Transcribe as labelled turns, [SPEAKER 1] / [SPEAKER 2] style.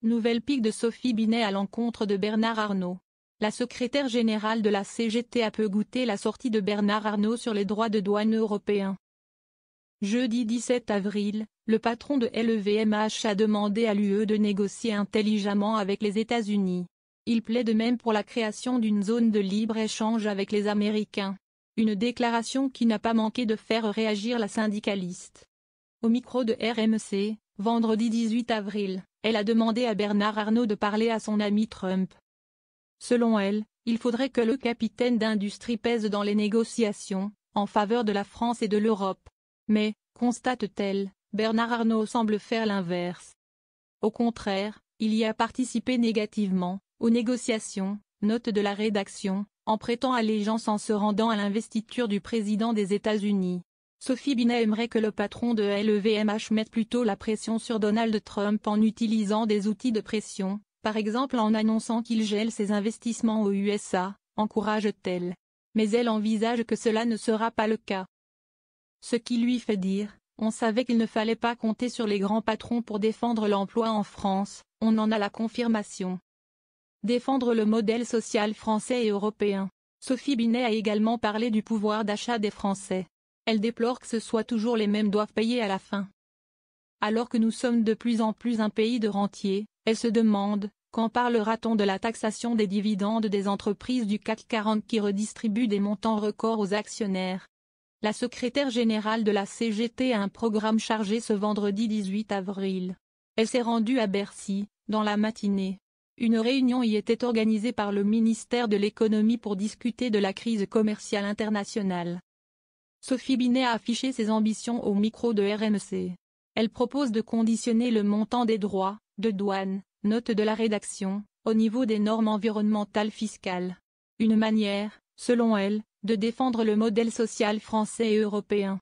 [SPEAKER 1] Nouvelle pique de Sophie Binet à l'encontre de Bernard Arnault. La secrétaire générale de la CGT a peu goûté la sortie de Bernard Arnault sur les droits de douane européens. Jeudi 17 avril, le patron de LVMH a demandé à l'UE de négocier intelligemment avec les États-Unis. Il plaide même pour la création d'une zone de libre-échange avec les Américains. Une déclaration qui n'a pas manqué de faire réagir la syndicaliste. Au micro de RMC, vendredi 18 avril, elle a demandé à Bernard Arnault de parler à son ami Trump. Selon elle, il faudrait que le capitaine d'industrie pèse dans les négociations, en faveur de la France et de l'Europe. Mais, constate-t-elle, Bernard Arnault semble faire l'inverse. Au contraire, il y a participé négativement, aux négociations, note de la rédaction, en prêtant allégeance en se rendant à l'investiture du président des États-Unis. Sophie Binet aimerait que le patron de LVMH mette plutôt la pression sur Donald Trump en utilisant des outils de pression, par exemple en annonçant qu'il gèle ses investissements aux USA, encourage-t-elle. Mais elle envisage que cela ne sera pas le cas. Ce qui lui fait dire, on savait qu'il ne fallait pas compter sur les grands patrons pour défendre l'emploi en France, on en a la confirmation. Défendre le modèle social français et européen. Sophie Binet a également parlé du pouvoir d'achat des Français. Elle déplore que ce soit toujours les mêmes doivent payer à la fin. Alors que nous sommes de plus en plus un pays de rentiers, elle se demande, quand parlera-t-on de la taxation des dividendes des entreprises du CAC 40 qui redistribuent des montants records aux actionnaires. La secrétaire générale de la CGT a un programme chargé ce vendredi 18 avril. Elle s'est rendue à Bercy, dans la matinée. Une réunion y était organisée par le ministère de l'économie pour discuter de la crise commerciale internationale. Sophie Binet a affiché ses ambitions au micro de RMC. Elle propose de conditionner le montant des droits de douane, note de la rédaction, au niveau des normes environnementales fiscales. Une manière, selon elle, de défendre le modèle social français et européen.